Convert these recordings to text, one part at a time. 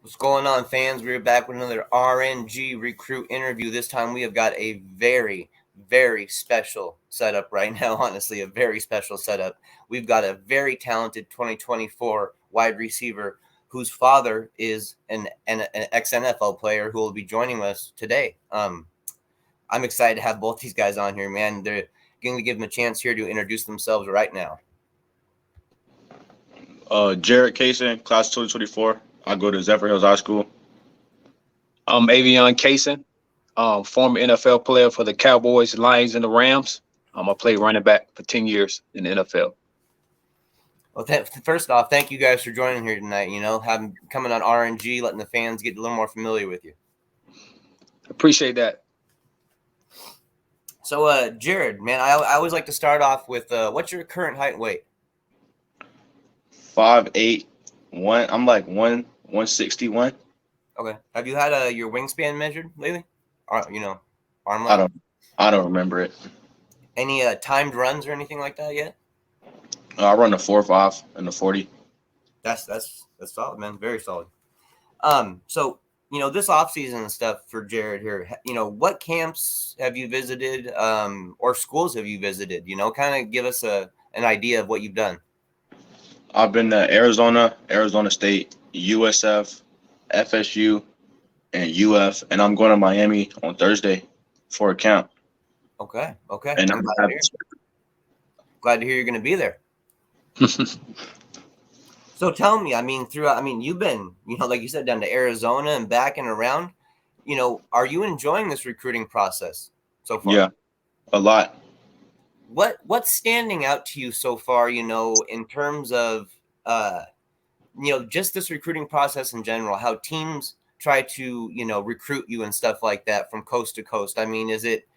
What's going on, fans? We're back with another RNG recruit interview. This time we have got a very, very special setup right now. Honestly, a very special setup. We've got a very talented 2024 wide receiver whose father is an ex-NFL player who will be joining us today. I'm excited to have both these guys on here, man. They're going to give them a chance here to introduce themselves right now. Jared Cason, class 2024. I go to Zephyrhills High School. I'm Aveion Cason, former NFL player for the Cowboys, Lions, and the Rams. I played running back for 10 years in the NFL. Well, first off, thank you guys for joining here tonight. Having coming on RNG, letting the fans get a little more familiar with you. Appreciate that. So, Jared, man, I always like to start off with what's your current height and weight? 5'8", I'm like 161. Okay. Have you had your wingspan measured lately? Or, arm length? I don't remember it. Any timed runs or anything like that yet? I run the 4.5 and the 40. That's solid, man. Very solid. So this offseason and stuff for Jared here, what camps have you visited, or schools have you visited? Kind of give us an idea of what you've done. I've been to Arizona State, USF, FSU, and UF, and I'm going to Miami on Thursday for a camp. Okay. And I'm glad to hear you're going to be there. So tell me, you've been, like you said, down to Arizona and back and around. Are you enjoying this recruiting process so far? Yeah, a lot. What's standing out to you so far, in terms of, just this recruiting process in general, how teams try to, recruit you and stuff like that from coast to coast? I mean, is it,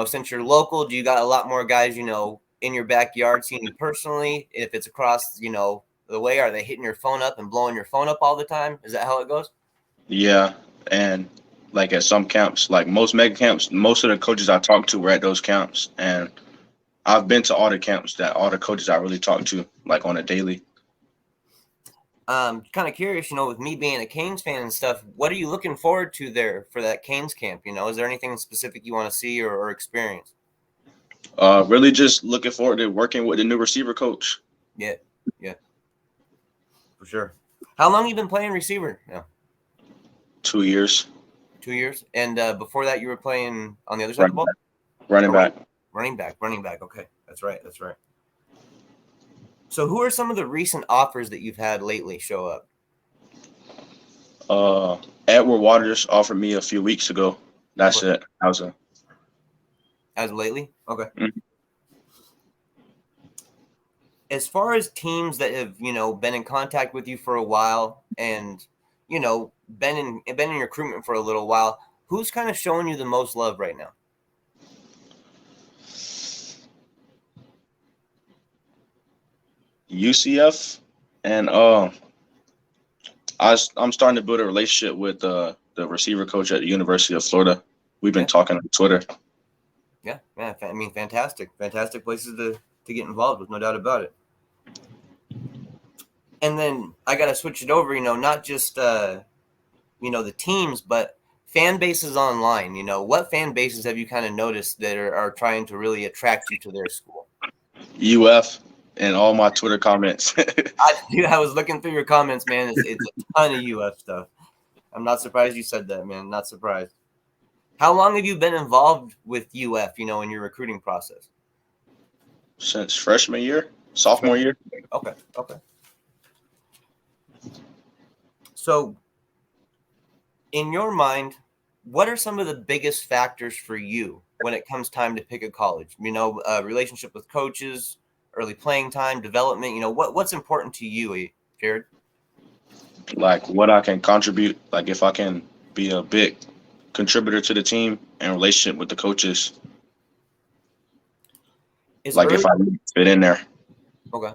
since you're local, do you got a lot more guys, in your backyard seeing you personally? If it's across, the way, are they hitting your phone up and blowing your phone up all the time? Is that how it goes? Yeah, and like at some camps, like most mega camps, most of the coaches I talked to were at those camps, and I've been to all the camps that all the coaches I really talk to, like on a daily. Kind of curious, with me being a Canes fan and stuff, what are you looking forward to there for that Canes camp? Is there anything specific you want to see or experience? Really just looking forward to working with the new receiver coach. Yeah, for sure. How long have you been playing receiver now? 2 years. 2 years? And before that, you were playing on the other side of the ball? Running back. Running back. Okay, that's right. So who are some of the recent offers that you've had lately show up? Edward Waters offered me a few weeks ago. That's it. As of lately? Okay. Mm-hmm. As far as teams that have, been in contact with you for a while and, been in recruitment for a little while, who's kind of showing you the most love right now? UCF, and I'm starting to build a relationship with the receiver coach at the University of Florida. We've been talking on Twitter. Yeah, fantastic places to get involved with, no doubt about it. And then I got to switch it over, not just the teams, but fan bases online. What fan bases have you kind of noticed that are trying to really attract you to their school? UF. And all my Twitter comments. I was looking through your comments, man. It's a ton of UF stuff. I'm not surprised you said that, man. Not surprised. How long have you been involved with UF, in your recruiting process? Since freshman year, sophomore year. Okay. So, in your mind, what are some of the biggest factors for you when it comes time to pick a college? Relationship with coaches, early playing time, development, what's important to you, Jared? Like what I can contribute, like if I can be a big contributor to the team and relationship with the coaches. If I fit in there. Okay.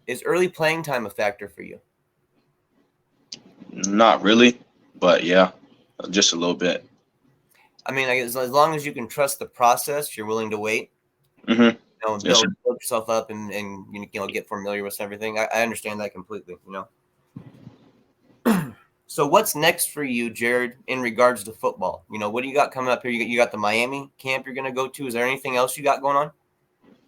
Is early playing time a factor for you? Not really, but yeah, just a little bit. I guess as long as you can trust the process, you're willing to wait. Mm-hmm. Build yourself up and get familiar with everything. I understand that completely. So what's next for you, Jared, in regards to football? What do you got coming up here? You got the Miami camp you're going to go to. Is there anything else you got going on?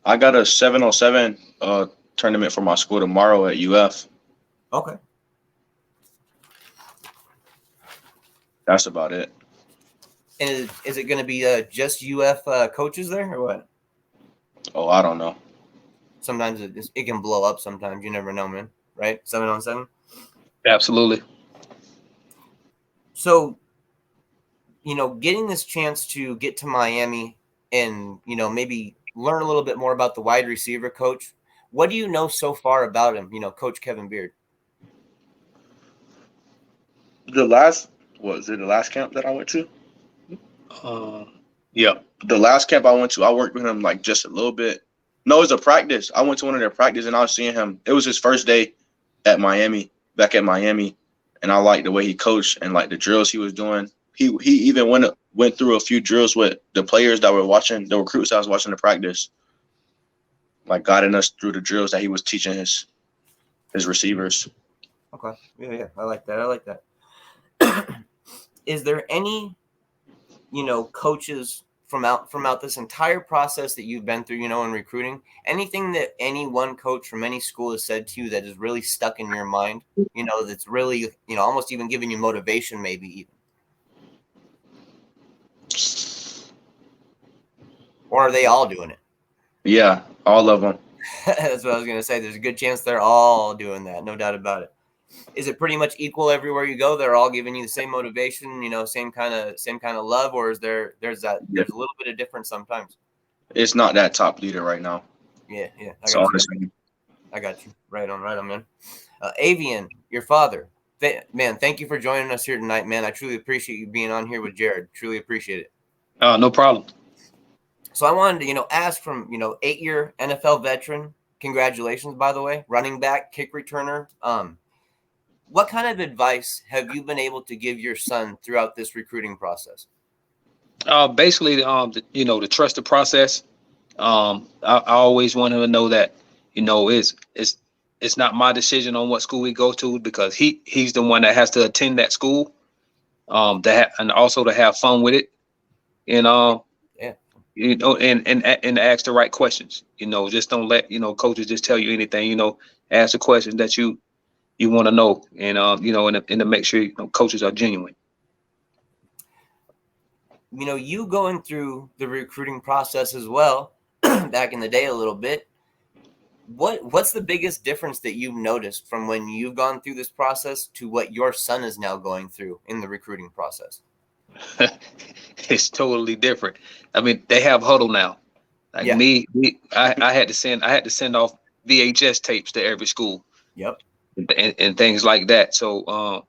I got a 7-on-7 tournament for my school tomorrow at UF. Okay. That's about it. And is it going to be just UF coaches there or what? Oh, I don't know. Sometimes it can blow up. Sometimes you never know, man. Right? 7-on-7. Absolutely. So, getting this chance to get to Miami and, maybe learn a little bit more about the wide receiver coach. What do you know so far about him, Coach Kevin Beard? The last camp that I went to? Yeah. The last camp I went to, I worked with him like just a little bit. No, it was a practice. I went to one of their practice and I was seeing him. It was his first day back at Miami. And I liked the way he coached and like the drills he was doing. He even went through a few drills with the players that were watching, the recruits that was watching the practice, like guiding us through the drills that he was teaching his receivers. Okay. Yeah. I like that. Is there any, coaches from out this entire process that you've been through, in recruiting, anything that any one coach from any school has said to you that is really stuck in your mind, that's really, almost even giving you motivation, maybe even? Or are they all doing it? Yeah, all of them. That's what I was going to say. There's a good chance they're all doing that. No doubt about it. Is it pretty much equal everywhere you go? They're all giving you the same motivation, same kind of love, or is there's a little bit of difference sometimes? It's not that top leader right now. Yeah. I got you. Right on, man. Aveion, your father, man, thank you for joining us here tonight, man. I truly appreciate you being on here with Jared. Truly appreciate it. No problem. So I wanted to, ask from, 8-year NFL veteran. Congratulations, by the way, running back, kick returner. What kind of advice have you been able to give your son throughout this recruiting process? Basically, to trust the process. I always want him to know that, it's not my decision on what school he goes to, because he's the one that has to attend that school, and also to have fun with it, and and ask the right questions. Just don't let coaches just tell you anything. Ask the questions that you want to know, and and to make sure coaches are genuine. You going through the recruiting process as well, back in the day a little bit. What's the biggest difference that you've noticed from when you've gone through this process to what your son is now going through in the recruiting process? It's totally different. I mean, they have huddle now. Like I had to send off VHS tapes to every school. Yep. And things like that. So,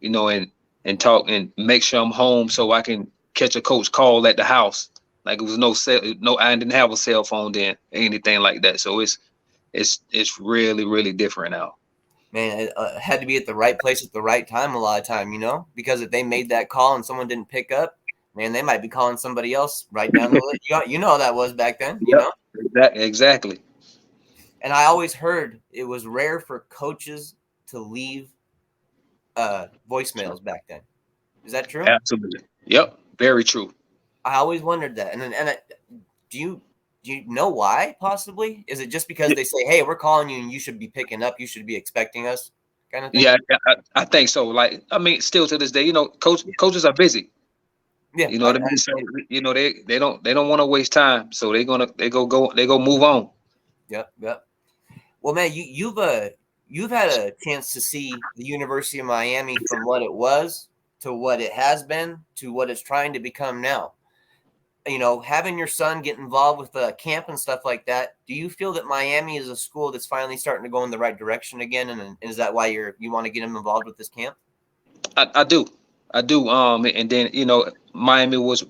and talk and make sure I'm home so I can catch a coach call at the house. Like it was I didn't have a cell phone then, anything like that. So it's really, really different now. Man, it had to be at the right place at the right time a lot of time, because if they made that call and someone didn't pick up, man, they might be calling somebody else right down the list. You know how that was back then, Exactly. And I always heard it was rare for coaches to leave voicemails back then. Is that true? Absolutely. Yep. Very true. I always wondered that. Do you know why? Possibly, is it just because they say, "Hey, we're calling you, and you should be picking up. You should be expecting us," kind of thing? Yeah, I think so. Like, I mean, still to this day, coaches are busy. Yeah, you know what I mean. So they don't want to waste time. So they go move on. Yep. Well, man, you've had a chance to see the University of Miami from what it was to what it has been to what it's trying to become now. Having your son get involved with camp and stuff like that, do you feel that Miami is a school that's finally starting to go in the right direction again? And is that why you want to get him involved with this camp? I do. And then, Miami was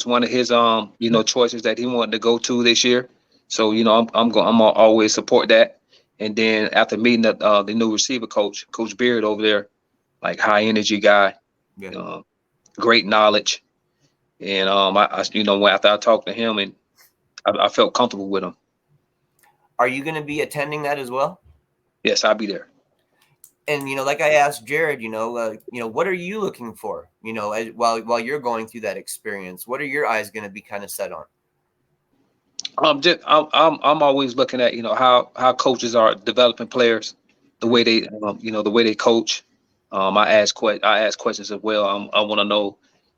one of his, choices that he wanted to go to this year. So, I'm gonna always support that. And then after meeting the new receiver coach, Coach Beard over there, like high energy guy, great knowledge. And after I talked to him, and I felt comfortable with him. Are you going to be attending that as well? Yes, I'll be there. And like I asked Jared, what are you looking for? While you're going through that experience, what are your eyes going to be kind of set on? I'm always looking at how coaches are developing players, the way they the way they coach. I ask questions as well. I want to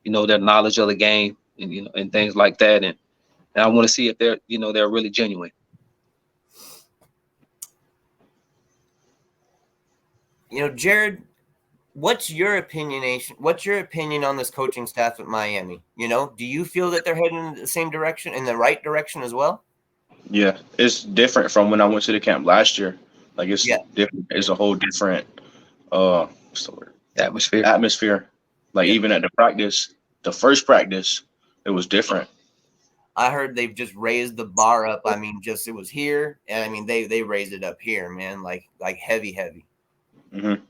know their knowledge of the game and and things like that, and I want to see if they're really genuine. Jared, what's your opinion on this coaching staff at Miami? Do you feel that they're heading in the same direction, in the right direction as well? Yeah, it's different from when I went to the camp last year. Like it's Yeah. different. It's a whole different what's the word? Atmosphere. Like Yeah. even at the first practice, it was different. I heard they've just raised the bar up. I mean, it was here, and I mean they raised it up here, man, like heavy. Mm-hmm.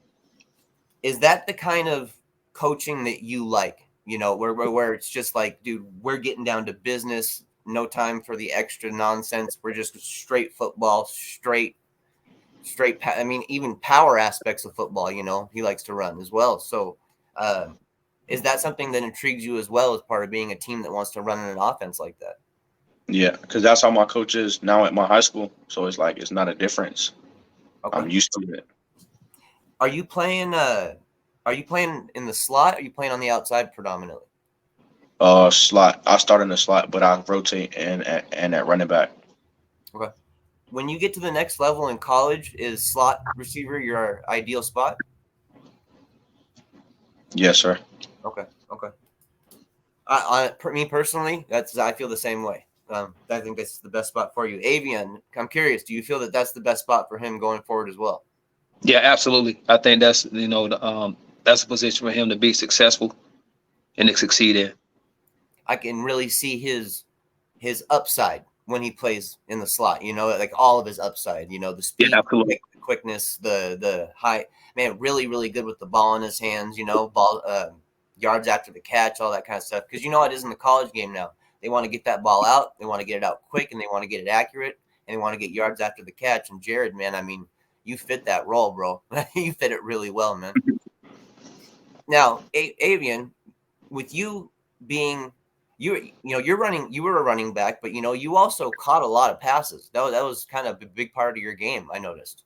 Is that the kind of coaching that you like? Where it's just like, dude, we're getting down to business. No time for the extra nonsense. We're just straight football, straight. I mean, even power aspects of football. He likes to run as well. So, is that something that intrigues you as well as part of being a team that wants to run an offense like that? Yeah, because that's how my coach is now at my high school. So it's like it's not a difference. Okay. I'm used to it. Are you playing? Are you playing in the slot? Or are you playing on the outside predominantly? Slot. I start in the slot, but I rotate and at running back. Okay. When you get to the next level in college, is slot receiver your ideal spot? Yes, sir. Okay. Me personally, I feel the same way. I think that's the best spot for you. Aveion, I'm curious, do you feel that that's the best spot for him going forward as well? Yeah, absolutely. I think that's that's a position for him to be successful and to succeed in. I can really see his upside when he plays in the slot. Like all of his upside. The speed, Yeah, absolutely. the quickness, the height. Man, really, really good with the ball in his hands. Ball yards after the catch, all that kind of stuff. Because you know it is in the college game now. They want to get that ball out. They want to get it out quick, and they want to get it accurate, and they want to get yards after the catch. And Jared, man, I mean, you fit that role, bro. You fit it really well, man. Now, Aveion, with you being you were a running back, but you also caught a lot of passes. That was kind of a big part of your game, I noticed.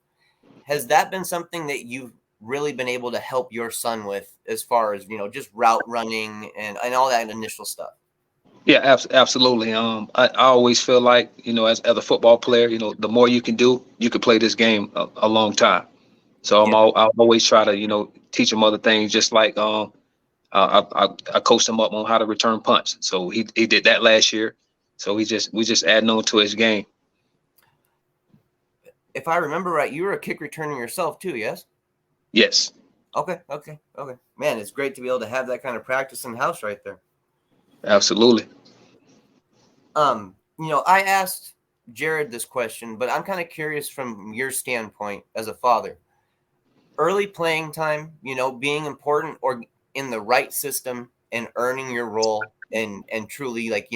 Has that been something that you've really been able to help your son with, as far as just route running and all that initial stuff? Yeah, absolutely. I always feel like as a football player, the more you can do, you can play this game a long time. So I always try to teach him other things, just like I coached him up on how to return punts. So he did that last year. So we just adding on to his game. If I remember right, you were a kick returner yourself too, yes? Yes. Okay. Man, it's great to be able to have that kind of practice in house right there. Absolutely. I asked Jared this question, but I'm kind of curious from your standpoint as a father. Early playing time, being important, or in the right system and earning your role and truly, like,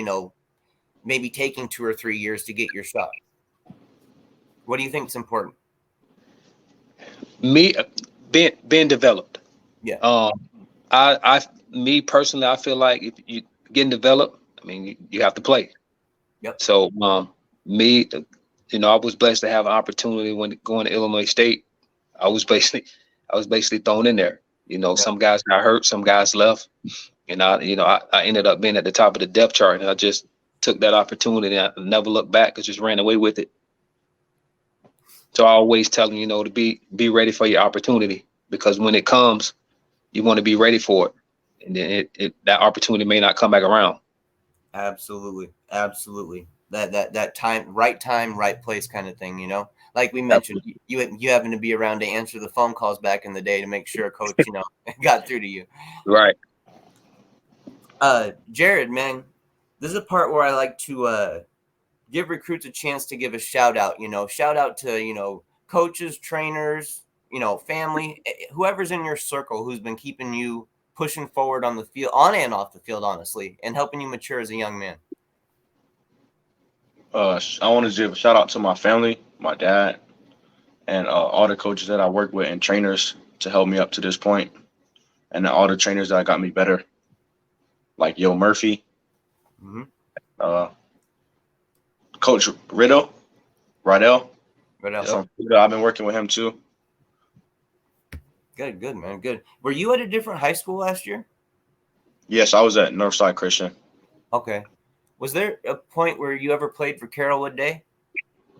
maybe taking 2 or 3 years to get your shot. What do you think is important? Me being developed. Yeah. Me personally, I feel like if you getting developed, I mean, you have to play. Yep. So me, I was blessed to have an opportunity when going to Illinois State. I was basically thrown in there. Some guys got hurt, some guys left, and I ended up being at the top of the depth chart, and I just took that opportunity. I never looked back. I just ran away with it. So I always tell them, to be ready for your opportunity, because when it comes, you want to be ready for it, and then that opportunity may not come back around. Absolutely. That time, right place kind of thing. Like we mentioned, you happen to be around to answer the phone calls back in the day to make sure a coach, got through to you. Right. Jared, man, this is a part where I like to give recruits a chance to give a shout out. Shout out to coaches, trainers, family, whoever's in your circle who's been keeping you pushing forward on the field, on and off the field, honestly, and helping you mature as a young man. I want to give a shout out to my family, my dad, and all the coaches that I work with and trainers. to help me up to this point, and then all the trainers that got me better, like Yo Murphy, uh, Coach Riddle, Rydell. Right out. From Florida. I've been working with him too. Good, man. Good. Were you at a different high school last year? Yes, I was at Northside Christian. Okay. Was there a point where you ever played for Carrollwood Day?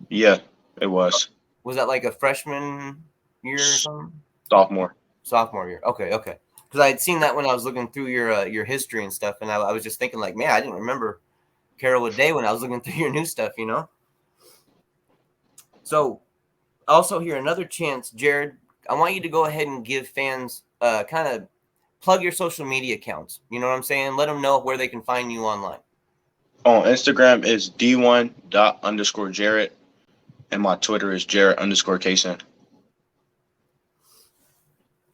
Yeah, it was. Was that like a freshman year or something? Sophomore year. Okay. Because I had seen that when I was looking through your history and stuff, and I was just thinking like, man, I didn't remember Carrollwood Day when I was looking through your new stuff, you know? So also here, another chance, Jared, I want you to go ahead and give fans kind of plug your social media accounts. You know what I'm saying? Let them know where they can find you online. On Instagram is d1._Jared, and my Twitter is Jared_Cason.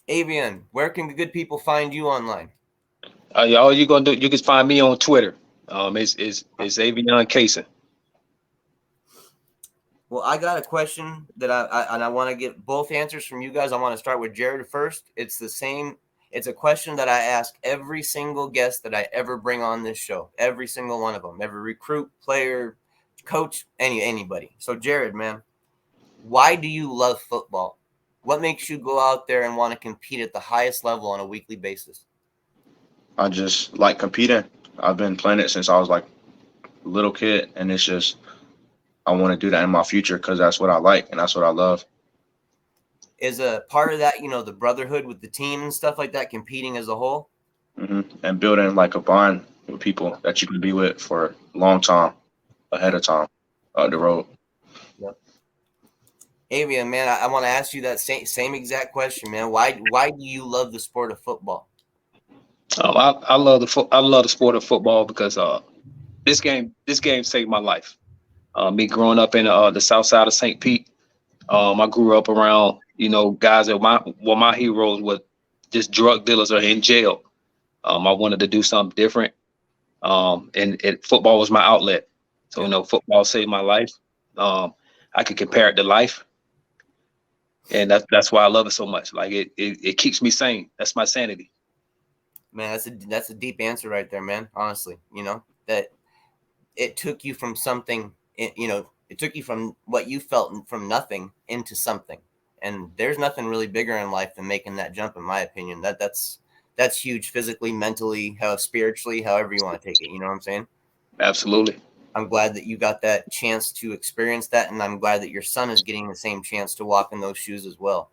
Aveion, where can the good people find you online? All you gonna do, you can find me on Twitter. It's Aveion Cason. Well, I got a question that I want to get both answers from you guys. I want to start with Jared first. It's the same. It's a question that I ask every single guest that I ever bring on this show. Every single one of them. Every recruit, player, coach, anybody. So Jared, man, why do you love football? What makes you go out there and want to compete at the highest level on a weekly basis? I just like competing. I've been playing it since I was like a little kid, and it's just I want to do that in my future because that's what I like and that's what I love. Is a part of that, the brotherhood with the team and stuff like that, competing as a whole? And building like a bond with people that you can be with for a long time ahead of time, the road. Yep. Aveion, man, I want to ask you that same exact question, man. Why do you love the sport of football? I love the sport of football because this game saved my life. Me growing up in the south side of St. Pete, I grew up around guys that my heroes were just drug dealers or in jail. I wanted to do something different, and football was my outlet. So football saved my life. I could compare it to life, and that's why I love it so much. Like it keeps me sane. That's my sanity. Man, that's a deep answer right there, man. Honestly, that it took you from something, it took you from what you felt from nothing into something. And there's nothing really bigger in life than making that jump, in my opinion. That's huge, physically, mentally, spiritually, however you want to take it. You know what I'm saying? Absolutely. I'm glad that you got that chance to experience that, and I'm glad that your son is getting the same chance to walk in those shoes as well.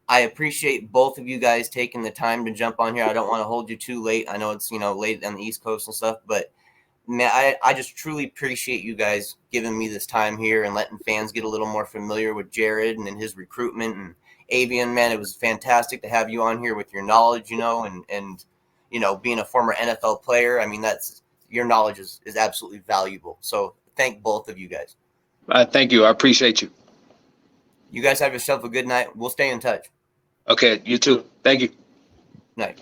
I appreciate both of you guys taking the time to jump on here. I don't want to hold you too late. I know it's late on the East Coast and stuff, but man, I just truly appreciate you guys giving me this time here and letting fans get a little more familiar with Jared and his recruitment and Aveion. Man, it was fantastic to have you on here with your knowledge, and being a former NFL player. I mean, that's your knowledge is absolutely valuable. So thank both of you guys. Thank you. I appreciate you. You guys have yourself a good night. We'll stay in touch. Okay, you too. Thank you. Night.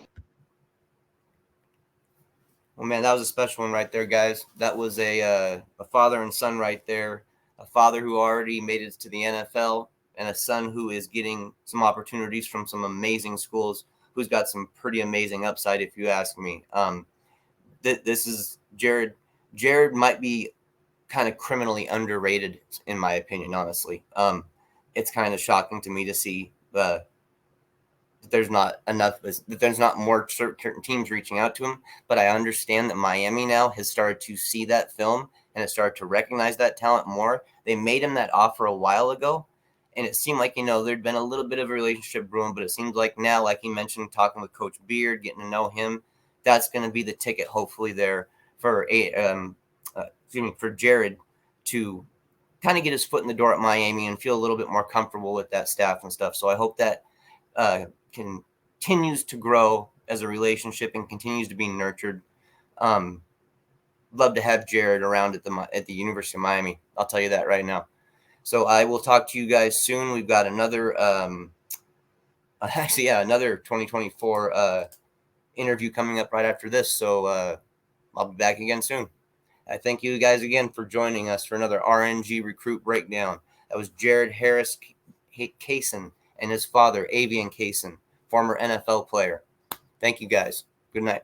Well, man, that was a special one right there, guys. That was a father and son right there. A father who already made it to the NFL, and a son who is getting some opportunities from some amazing schools, who's got some pretty amazing upside, if you ask me. This is Jared. Jared might be kind of criminally underrated, in my opinion, honestly. It's kind of shocking to me to see that there's not more certain teams reaching out to him. But I understand that Miami now has started to see that film and has started to recognize that talent more. They made him that offer a while ago, and it seemed like, there'd been a little bit of a relationship brewing, but it seems like now, like he mentioned, talking with Coach Beard, getting to know him, that's going to be the ticket, hopefully, there for for Jared to kind of get his foot in the door at Miami and feel a little bit more comfortable with that staff and stuff. So I hope that continues to grow as a relationship and continues to be nurtured. Love to have Jared around at the University of Miami. I'll tell you that right now. So I will talk to you guys soon. We've got another, another 2024 interview coming up right after this. So I'll be back again soon. I thank you guys again for joining us for another RNG Recruit Breakdown. That was Jared Harris-Cason, and his father, Aveion Cason, former NFL player. Thank you guys. Good night.